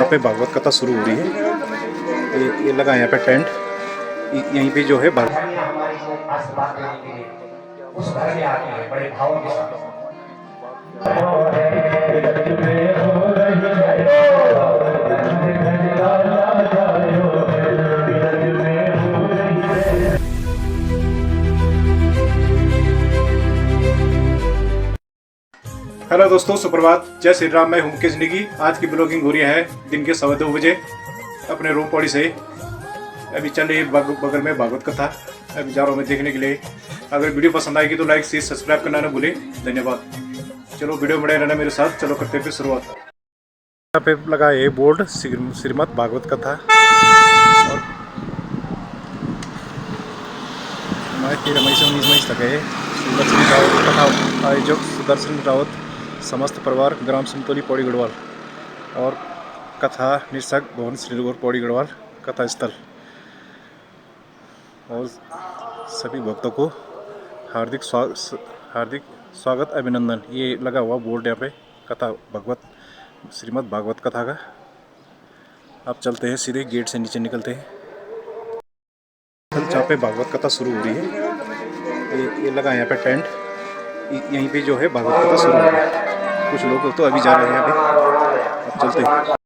जहाँ पे भागवत कथा शुरू हो रही है। ये लगा यहाँ पे टेंट, यहीं पे जो है हमारी को आशीर्वाद देने के लिए उस घर में आती है बड़े भाव के साथ। हेलो दोस्तों, सुप्रभात, जय श्री राम। मैं हूं मुकेश निगी। आज की ब्लॉगिंग हो रही है दिन के 2:15 बजे अपने रूम पौड़ी से। अभी चल रही है बगल में भागवत कथा। अभी जा रहा हूँ मैं देखने के लिए। अगर वीडियो पसंद आएगी तो लाइक शेयर सब्सक्राइब करना ना भूलें। धन्यवाद। चलो वीडियो में बने रहना मेरे साथ। चलो करते हैं फिर शुरुआत। यहाँ पे लगा है बोर्ड श्रीमद् भागवत कथा और रमेश 19 तक है। सुदर्शन रावत कथा आयोजक सुदर्शन रावत, समस्त परिवार, ग्राम समतोली पौड़ी गढ़वाल। और कथा निरसक भवन श्रीनगर पौड़ी गढ़वाल कथा स्थल। और सभी भक्तों को हार्दिक स्वागत अभिनंदन। ये लगा हुआ बोर्ड यहाँ पे कथा भगवत श्रीमद् भागवत कथा का। अब चलते हैं सीधे गेट से नीचे निकलते हैं। जहाँ पे भागवत कथा शुरू हो रही है। ये लगा यहाँ पे टेंट, यहीं पे जो है भागवत कथा शुरू हो रही है। कुछ लोग तो अभी जा रहे हैं यहाँ पे। अब चलते हैं।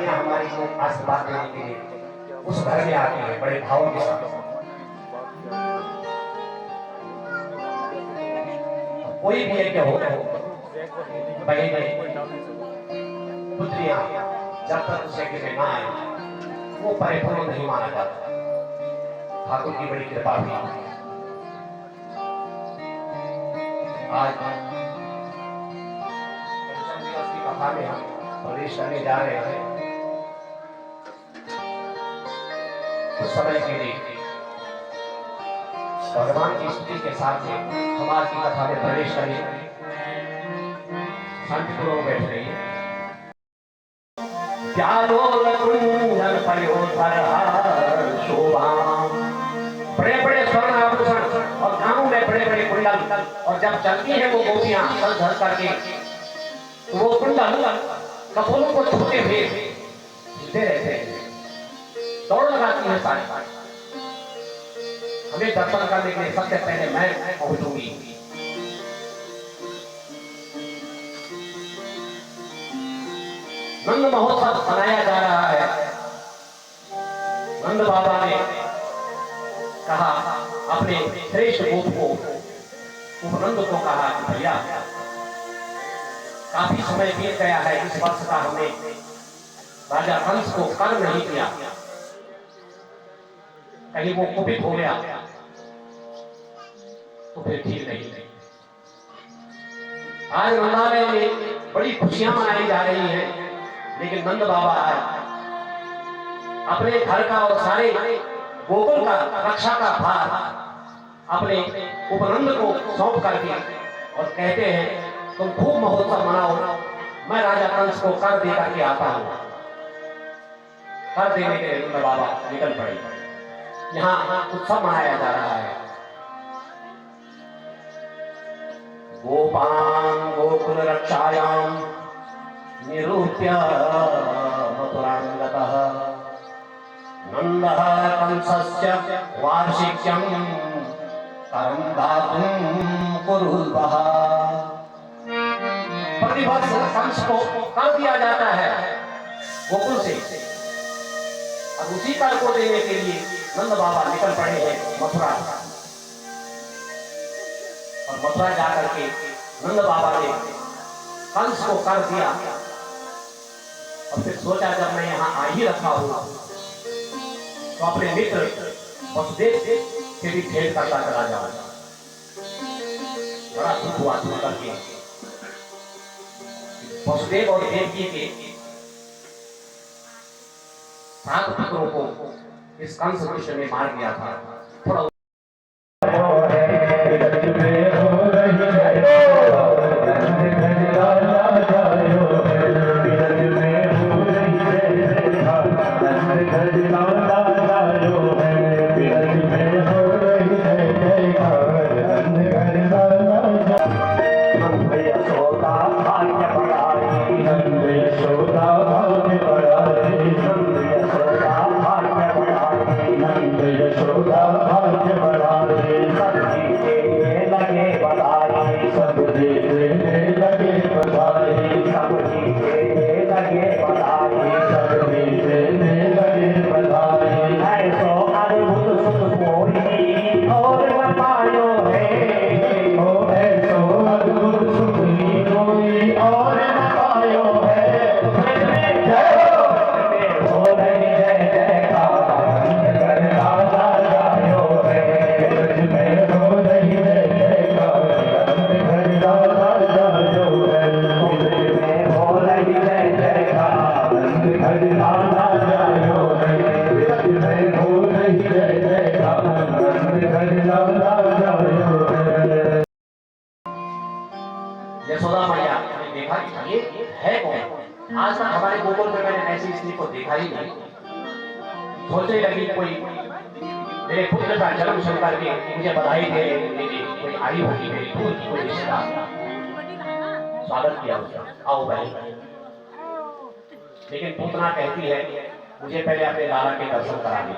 हमारी को आशीर्वाद देने के लिए उस घर में आती है बड़े भाव के साथ। कोई भी एक हो बहने पुत्रियां जब तक उसे के ना आए वो परिपूर्ण नहीं माना जाता। ठाकुर की बड़ी कृपा हुई। आज की कथा में हम प्रवेश करने जा रहे हैं। कुछ समय के लिए भगवान की स्तुति के साथ में हम आज की कथा में प्रवेश करें। शांति पूर्वक बैठ रहिए। प्यारो कुंजन पयोधर शोभाम, बड़े बड़े स्वर्ण आभूषण और कानों में बड़े बड़े कुंडल, और जब चलती है वो गोपियां सर धर करके तो वो कुंडल कपोलों को छूते हुए हिलते रहते हैं, दौड़ लगाती है सारी। हमें दर्शन करने के लिए सबसे पहले मैं पहुंचूंगी। नंद महोत्सव मनाया जा रहा है। नंद बाबा ने कहा अपने श्रेष्ठ गोप को, उपनंद को कहा कि भैया काफी समय बीत गया है, इस वर्ष का हमने राजा कंस को कर्म नहीं किया, कहीं वो कुपित हो गया तो फिर ठीक नहीं। आज नंदालय में बड़ी खुशियां मनाई जा रही हैं, लेकिन नंद बाबा अपने घर का और सारे गोकुल का रक्षा का भार अपने उपनंद को सौंप करके और कहते हैं तुम खूब महोत्सव मनाओ, मैं राजा कंस को कर दे करके आता हूं। कर देने के लिए नंद बाबा निकल पड़े। यहाँ उत्सव मनाया जा रहा है। गोपान गोकुल रक्षायाम निरूप्य मथुरां गतः नन्दः कंसस्य वार्षिक्यं करं दातुं कुरुल्वः। प्रतिवर्ष कंस को कर दिया जाता है गोकुल से, अब उसी कर को देने के लिए नंद बाबा निकल पड़े हैं मथुरा। और मथुरा जाकर के नंद बाबा ने कंस को कर दिया और फिर सोचा जब मैं यहाँ आ ही रखा हूं तो अपने मित्र वसुदेव से भी भेंट करता चला जाऊंगा। बड़ा दुख हुआ सुन करके वसुदेव और देवकी के 7 पुत्रों को इस कंस दुष्ट ने मार दिया था। थोड़ा यशोदा मैया ने देखा कि ये है कौन? आज तक हमारे गोकुल में मैंने ऐसी स्त्री को देखा ही नहीं। सोचने लगी कोई मेरे पुत्र का जन्म सुन करके मुझे बधाई देने कोई आई होगी, मेरी दूर की कोई रिश्तेदार। स्वागत किया उसका, आओ बहन। लेकिन पूतना कहती है मुझे पहले अपने लाला के दर्शन करा दे।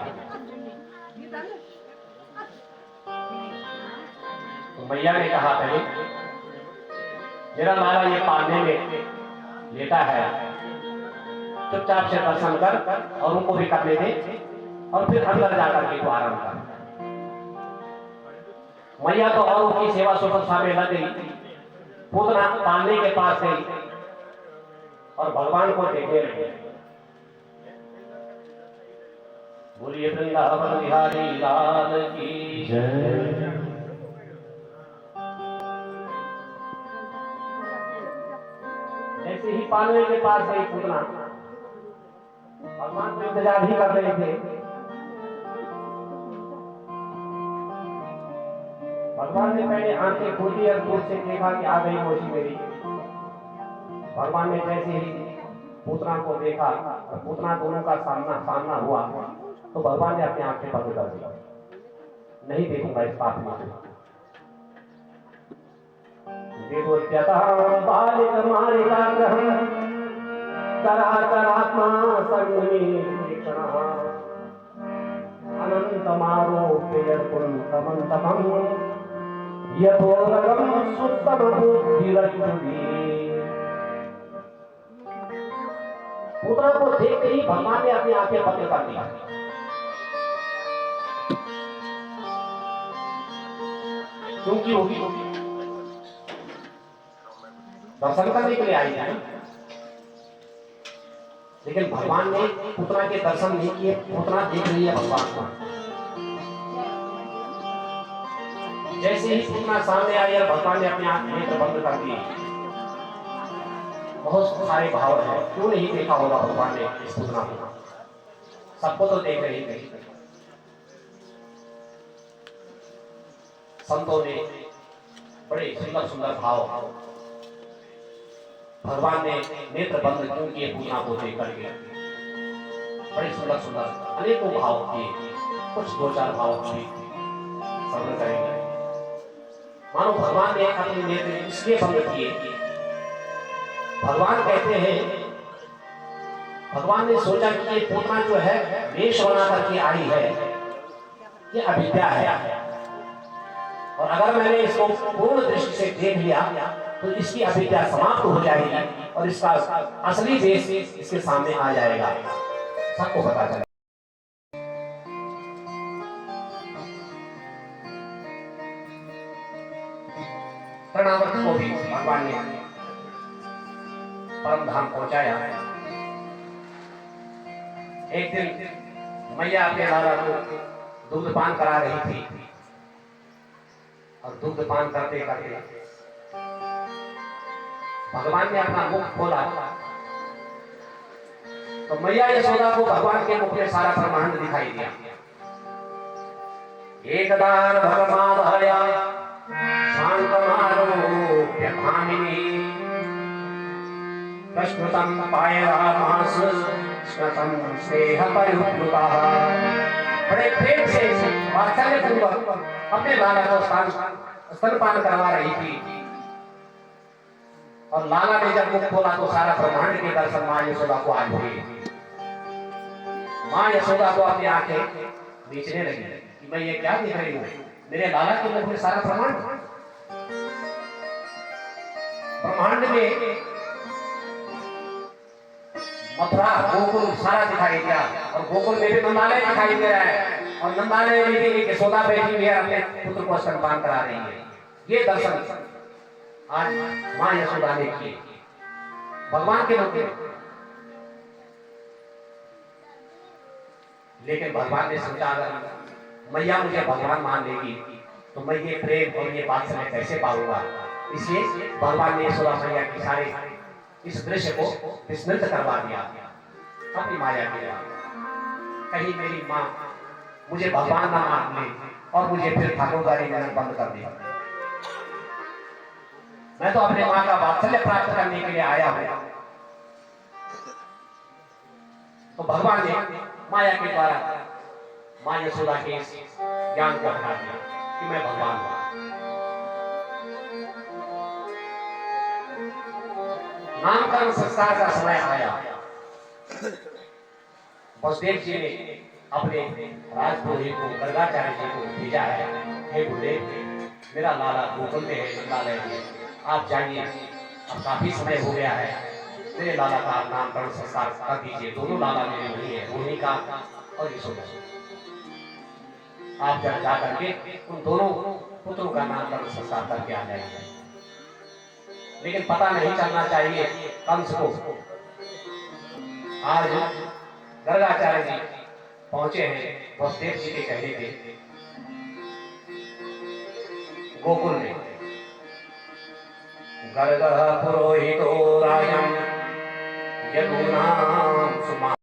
तो मैया ने कहा पहले मेरा लाला ये पालने में लेटा है, चुपचाप से दर्शन कर और उनको भी करने दे और फिर अंदर जाकर के तो आराम कर। मैया तो और उनकी सेवा सुश्रूषा में लग गई। पूतना पालने के पास गई और भगवान को देखने लगी। बोलिए वृंदावन बिहारी लाल की जय। ऐसे ही पालने के पास गई पूतना, भगवान को इंतजार ही कर रहे थे। भगवान ने पहले आंखें खोली और दूर से देखा कि आ गई मौसी मेरी। भगवान ने जैसे ही पूतना को देखा और पूतना दोनों का सामना हुआ तो भगवान ने अपनी आंखें बंद कर दी। नहीं देखूंगा इस पाप में। चराचरात्मा अनंतमारोप्य कुंतमंतमं यथोरगं सुत्तमबुद्धिरज्जुति। पूतना को देखते ही भगवान ने अपनी आंखें बंद कर दी। क्योंकि होगी दर्शन करने के लिए आई है, लेकिन भगवान ने पुतना के दर्शन नहीं किए। पुतना देख रही है भगवान को। जैसे ही पुतना सामने आई और भगवान ने अपने नेत्र बंद कर दिए। बहुत सारे भाव हैं, क्यों नहीं देखा होगा भगवान ने इस पुतना को? सबको तो देख रही थी। संतों ने बड़े सुंदर सुंदर भाव भगवान ने नेत्र बंद क्यों किए पूतना को देख करके? बड़े सुंदर सुंदर अनेकों भाव किए। कुछ 2-4 भाव भी समझ करेंगे। मानो भगवान ने अपने नेत्र इसलिए बंद किए। भगवान कहते हैं भगवान ने सोचा कि ये पूतना जो है वेश बना करके आई है, ये अविद्या है, और अगर मैंने इसको पूर्ण दृष्टि से देख लिया तो इसकी अविद्या समाप्त हो जाएगी और इसका असली वेश इसके सामने आ जाएगा, सबको पता चलेगा। कर्णावर्त को भी भगवान ने परम धाम पहुंचाया। एक दिन मैया अपने लाला को दूध पान करा रही थी, और दूध पान करते करते भगवान ने अपना मुख खोला तो मैया यशोदा को भगवान के मुख में सारा ब्रह्मांड दिखाई दिया। एकदान भगवादया शांतमारोप्य भामिनी प्रश्नुतं पायरामास स्मृतं स्नेह परिहुतः। बड़े प्रेम से वात्सल्य पूर्वक अपने लाला को स्तनपान करवा रही थी, और लाला ने जब मुख खोला तो सारा ब्रह्मांड के दर्शन मां यशोदा को आज हुए। मां यशोदा को अपनी आंखें बीचने लगी कि मैं ये क्या देख रही हूँ, मेरे लाला के मुख में सारा ब्रह्मांड में मथुरा गोकुल सारा दिखाई दिया, और गोकुल में भी नंदालय दिखाई दे रहा है, और नंदालय में भी एक यशोदा बैठी हुई है, अपने पुत्र को स्तनपान करा रही है। ये दर्शन आज मां यशोदा ने किए भगवान के मुख में। लेकिन भगवान ने सोचा अगर मैया मुझे भगवान मान लेगी तो मैं ये प्रेम और ये बात समय कैसे पाऊंगा, इसलिए भगवान ने यशोदा मैया की सारे इस दृश्य को विस्मृत करवा दिया अपनी माया के द्वारा। कहीं मेरी माँ मुझे भगवान ना मान ले और मुझे फिर ठाकुरदारी में बंद कर दिया। मैं तो अपने माँ का वात्सल्य प्राप्त करने के लिए आया हूं। तो भगवान ने माया के द्वारा मां यशोदा के ज्ञान को हटा दिया कि मैं भगवान हूं। नामकरण संस्कार का समय आया। वसुदेव जी ने अपने राजपुरोहित को गर्गाचार्य जी को भेजा है, हे गुरुदेव, मेरा लाला गोकुल में है, नंदालय में, आप जाइए, अब काफी समय हो गया है, मेरे लाला का नामकरण संस्कार कर दीजिए। दोनों लाला मेरे वही है, रोहिणी का और यशोदा। आप जब जा करके उन दोनों पुत्रों का नामकरण संस्कार करके आ जाएंगे। लेकिन पता नहीं चलना चाहिए कंस को। आज गर्गाचार्य जी पहुंचे हैं वसुदेव जी के कहने पे गोकुल में। गर्ग पुरोहितो राजं यदूनां सुमा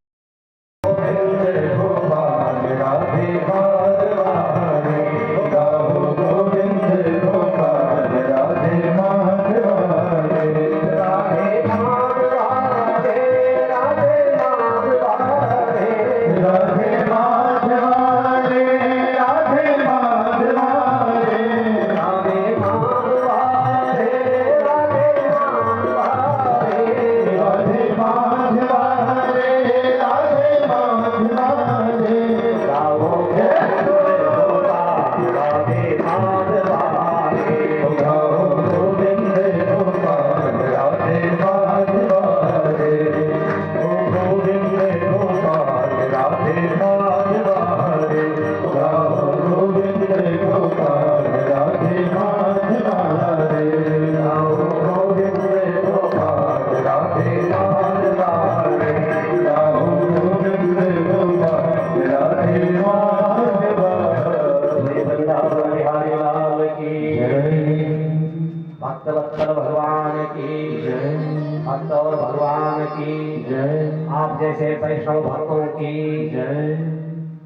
आप जैसे वैष्णव भक्तों की जय।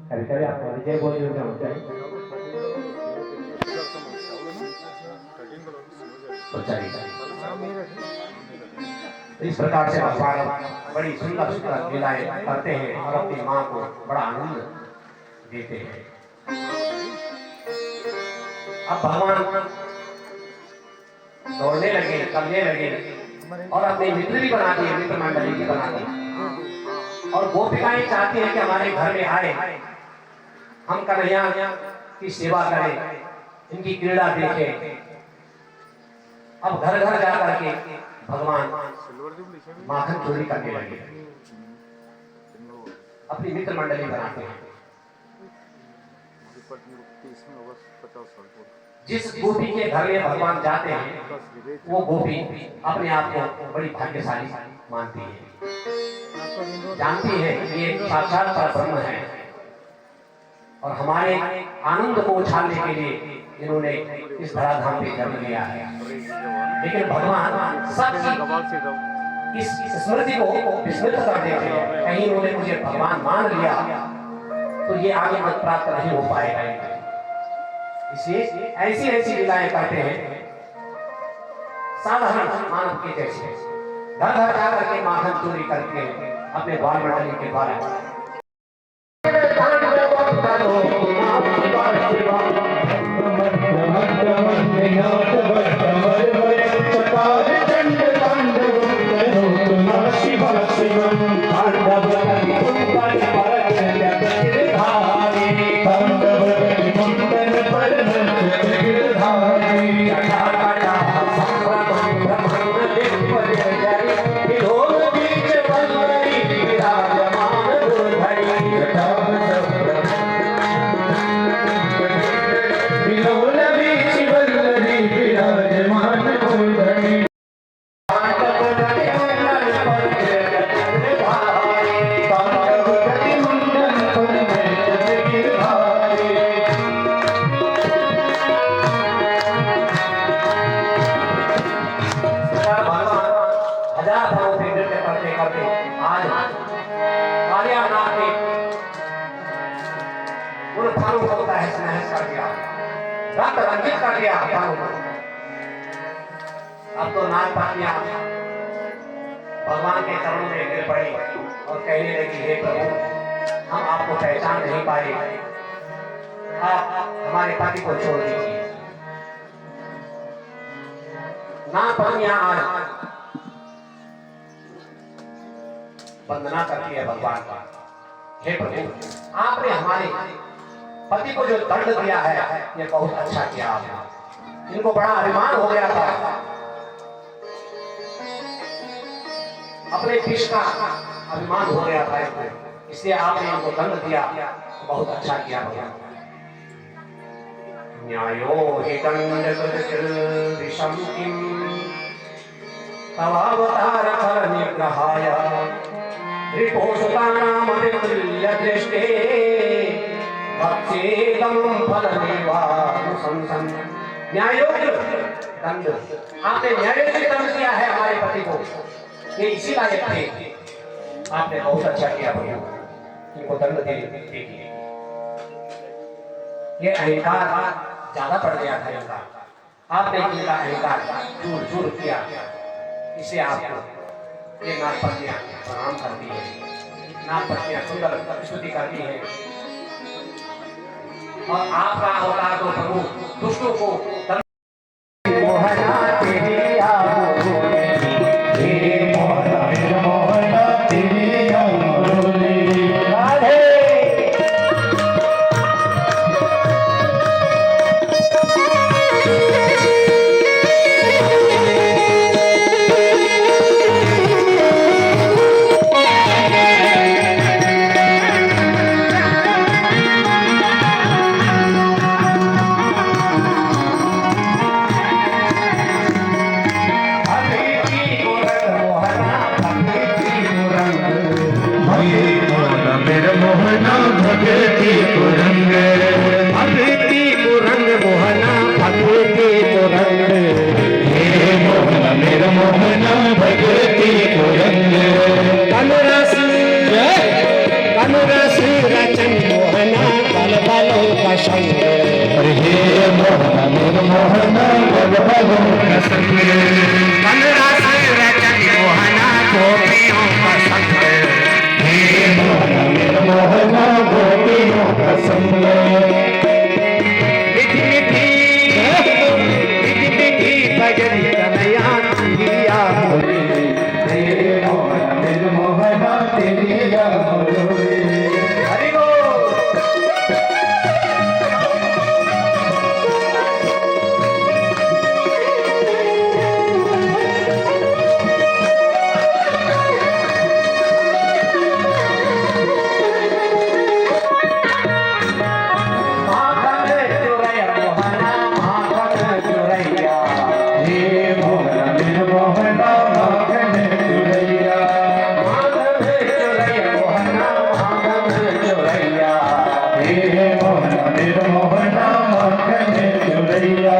कभी कभी आप जय बोलिए इस प्रकार से भगवान बड़ी सुंदर सुंदर लीलाएं करते हैं और अपनी माँ को बड़ा आनंद देते हैं। अब भगवान दौड़ने लगे, करने लगे और अपने मित्र भी बना दिए, मित्र मंडली भी बना दी। और गोपिकाएं चाहती हैं कि हमारे घर में आए, हम कन्हैया की सेवा करें, इनकी क्रीड़ा देखें। अब घर घर जा करके भगवान माखन चोरी करने लगे, अपनी मित्र मंडली बनाते हैं। जिस गोपी के घर में भगवान जाते हैं वो गोपी अपने आप को बड़ी भाग्यशाली मानती है, जानती है कि ये साक्षात परब्रह्म है और हमारे आनंद को उछालने के लिए इन्होंने इस धराधाम पे जन्म लिया है। लेकिन भगवान सबकी इस स्मृति को विस्मृत कर देते हैं। कहीं इन्होंने मुझे भगवान मान लिया तो ये आगे मत प्राप्त नहीं हो पाएगा। इसलिए ऐसी ऐसी लीलाएं करते हैं साधारण मानव के जैसे, घर घर जाकर के माखन चोरी करके अपने बाल मंडली के द्वारा रंजित कर दिया। अब तो नाग पातियां भगवान के चरणों में गिर पड़ी और कहने लगी, हे प्रभु, हम आपको पहचान नहीं पाए, आप हमारे पति को छोड़ दीजिए। नाग पातियां आज वंदना करती है भगवान का, हे प्रभु, आपने हमारे पति को जो दंड दिया है ये बहुत अच्छा किया आपने। इनको बड़ा अभिमान हो गया था, अपने विष का अभिमान हो गया था, इसलिए आपने इनको दंड दिया, बहुत अच्छा किया भगवान। न्यायो हि दंड विषम किम तवावतार फल निग्रहाय रिपोषुतानाम अनिर्मल्य दृष्टे भक्तेदम फलमेवानुशंसन। न्यायोग्य दंड, आपने न्यायोग्य दंड दिया है हमारे पति को, ये इसी लायक थे, आपने बहुत अच्छा किया भैया, इनको दंड दे दीजिए। ये अहंकार ज्यादा बढ़ गया था इनका, आपने इनका अहंकार चूर चूर किया, इसे आपको ये नागपतियां प्रणाम करती है, नागपतियां सुंदर स्तुति करती है और आपका अवतार तो प्रभु दुष्टों को तेरिया मोलोरी हरि बोल। हे मोहन निर्मोहना माखन चुरैया हे मोहन निर्मोहना माखन चुरैया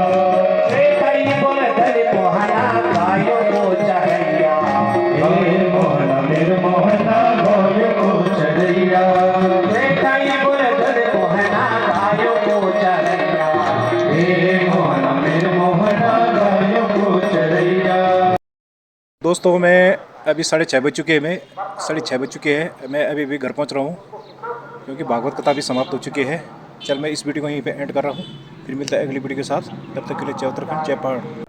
हे मोहन निर्मोहना गोय को चरैया हे मोहन निर्मोहना गोय को चरैया। दोस्तों मैं अभी 6:30 बज चुके हैं, मैं अभी घर पहुंच रहा हूं क्योंकि भागवत कथा भी समाप्त हो चुकी है। चल मैं इस वीडियो को यहीं पे एंड कर रहा हूं, फिर मिलता है अगली वीडियो के साथ। तब तक के लिए जय उत्तराखंड, जय पहाड़।